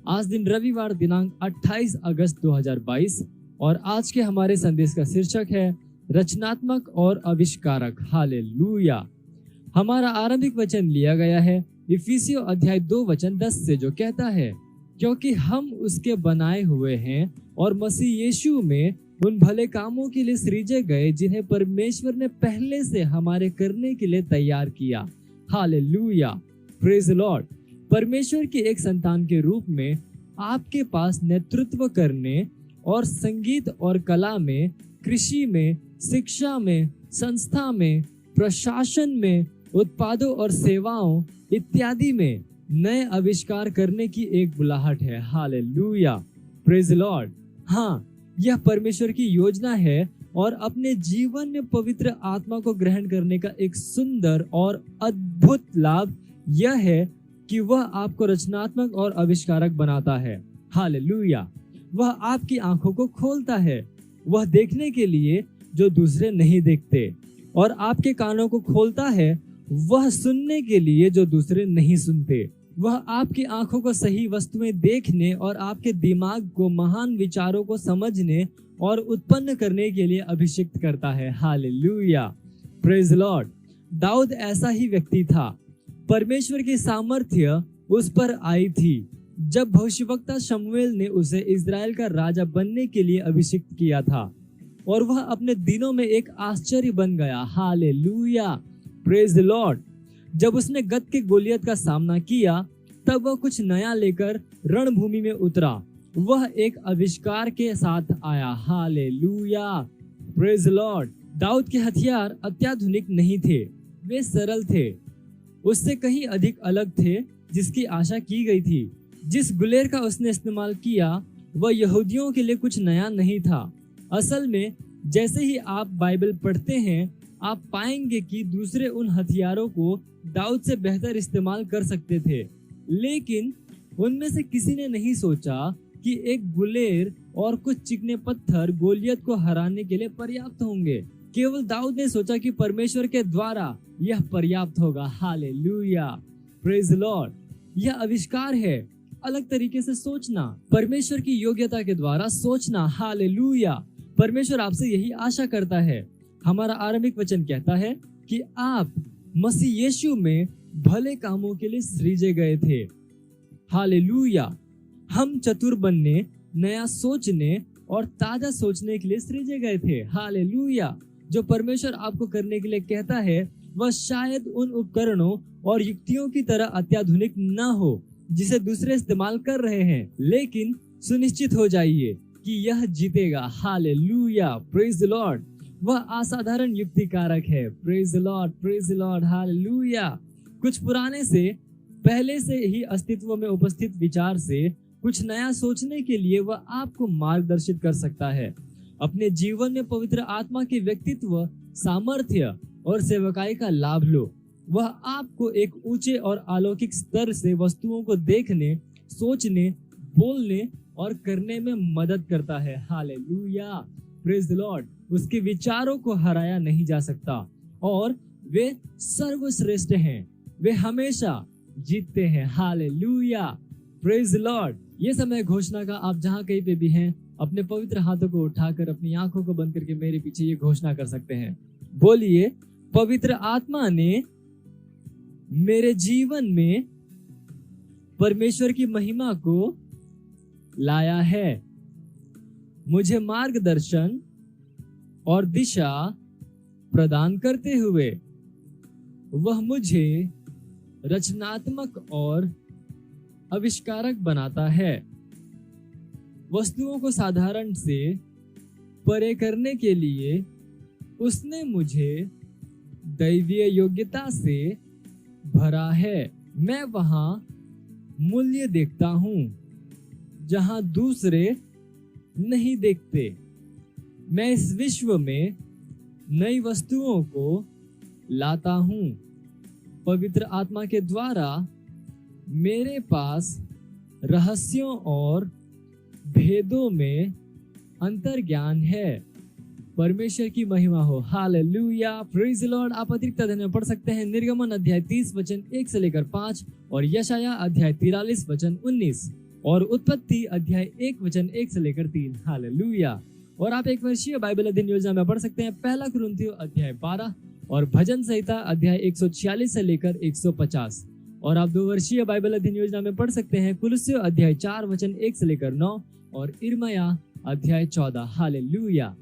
आज दिन रविवार दिनांक 28 अगस्त 2022 और आज के हमारे संदेश का शीर्षक है रचनात्मक और आविष्कारक। हालेलुया। हमारा आरंभिक वचन लिया गया है इफिसियों अध्याय 2 वचन 10 से, जो कहता है, क्योंकि हम उसके बनाए हुए हैं और मसीह यीशु में उन भले कामों के लिए सृजे गए जिन्हें परमेश्वर ने पहले से हमारे करने के लिए तैयार किया। Hallelujah, praise Lord. परमेश्वर की एक संतान के रूप में आपके पास नेतृत्व करने और संगीत और कला में, कृषि में, शिक्षा में, संस्था में, प्रशासन में, उत्पादों और सेवाओं इत्यादि में नए आविष्कार करने की एक बुलाहट है। Hallelujah, praise Lord. हाँ, यह परमेश्वर की योजना है और अपने जीवन में पवित्र आत्मा को ग्रहण करने का एक सुंदर और अद्भुत लाभ यह है कि वह आपको रचनात्मक और आविष्कारक बनाता है। हालेलुया। वह आपकी आंखों को खोलता है, वह देखने के लिए जो दूसरे नहीं देखते, और आपके कानों को खोलता है, वह सुनने के लिए जो दूसरे नहीं सुनते। वह आपकी आंखों को सही वस्तुएं देखने और आपके दिमाग को महान विचारों को समझने और उत्पन्न करने के लिए अभिषिक्त करता है। Hallelujah, praise Lord. दाऊद ऐसा ही व्यक्ति था। परमेश्वर की सामर्थ्य उस पर आई थी जब भविष्यवक्ता शमूएल ने उसे इजराइल का राजा बनने के लिए अभिषिक्त किया था, और वह अपने दिनों में एक आश्चर्य बन गया। Hallelujah, praise Lord. जब उसने गत के गोलियत का सामना किया, तब वह कुछ नया लेकर रणभूमि में उतरा। वह एक आविष्कार के साथ आया। Hallelujah, praise Lord. दाऊद के हथियार अत्याधुनिक नहीं थे, वे सरल थे, उससे कहीं अधिक अलग थे जिसकी आशा की गई थी। जिस गुलेर का उसने इस्तेमाल किया वह यहूदियों के लिए कुछ नया नहीं था। असल में जैसे ही आप बाइबल पढ़ते हैं, आप पाएंगे कि दूसरे उन हथियारों को दाऊद से बेहतर इस्तेमाल कर सकते थे, लेकिन उनमें से किसी ने नहीं सोचा कि एक गुलेर और कुछ चिकने पत्थर गोलियत को हराने के लिए पर्याप्त होंगे। केवल दाऊद ने सोचा कि परमेश्वर के द्वारा यह पर्याप्त होगा। Hallelujah, praise Lord. यह आविष्कार है, अलग तरीके से सोचना, परमेश्वर की योग्यता के द्वारा सोचना। हालेलुया। परमेश्वर आपसे यही आशा करता है। हमारा आरंभिक वचन कहता है कि आप मसीह यीशु में भले कामों के लिए सृजे गए थे। हालेलुया। हम चतुर बनने, नया सोचने और ताजा सोचने के लिए सृजे गए थे। हालेलुया। जो परमेश्वर आपको करने के लिए कहता है वह शायद उन उपकरणों और युक्तियों की तरह अत्याधुनिक न हो जिसे दूसरे इस्तेमाल कर रहे हैं, लेकिन सुनिश्चित हो जाइए कि यह जीतेगा। Hallelujah, praise Lord. वह असाधारण युक्तिकारक है। Praise Lord, praise Lord, hallelujah. कुछ पुराने से पहले से ही अस्तित्व में उपस्थित विचार से कुछ नया सोचने के लिए वह आपको मार्गदर्शित कर सकता है। अपने जीवन में पवित्र आत्मा के व्यक्तित्व, सामर्थ्य और सेवकाई का लाभ लो। वह आपको एक ऊंचे और अलौकिक स्तर से वस्तुओं को देखने, सोचने, बोलने और करने में मदद करता है। Hallelujah, praise the Lord. उसके विचारों को हराया नहीं जा सकता और वे सर्वश्रेष्ठ हैं। वे हमेशा जीतते हैं। Hallelujah, praise the Lord. ये समय घोषणा का, आप जहां कहीं पे भी हैं, अपने पवित्र हाथों को उठाकर अपनी आंखों को बंद करके मेरे पीछे ये घोषणा कर सकते हैं। बोलिए, पवित्र आत्मा ने मेरे जीवन में परमेश्वर की महिमा को लाया है। मुझे मार्गदर्शन और दिशा प्रदान करते हुए वह मुझे रचनात्मक और आविष्कारक बनाता है। वस्तुओं को साधारण से परे करने के लिए उसने मुझे दैवीय योग्यता से भरा है। मैं वहां मूल्य देखता हूं जहां दूसरे नहीं देखते। मैं इस विश्व में नई वस्तुओं को लाता हूं। पवित्र आत्मा के द्वारा मेरे पास रहस्यों और भेदों में अंतर्ज्ञान है। परमेश्वर की महिमा हो। Hallelujah, praise the Lord. आप अतिरिक्त अध्ययन में पढ़ सकते हैं निर्गमन अध्याय 30 वचन 1 से लेकर 5 और यशाया अध्याय 43 वचन 19। और उत्पत्ति अध्याय 1 वचन 1 से लेकर 3। हालेलुया। और आप एक वर्षीय बाइबल अध्ययन योजना में पढ़ सकते हैं पहला कुरिन्थियों अध्याय 12 और भजन संहिता अध्याय 146 से लेकर 150। और आप 2 वर्षीय बाइबल अध्ययन योजना में पढ़ सकते हैं कुलुस्सियों अध्याय 4 वचन 1 से लेकर 9 और इर्मया अध्याय 14। हालेलुया।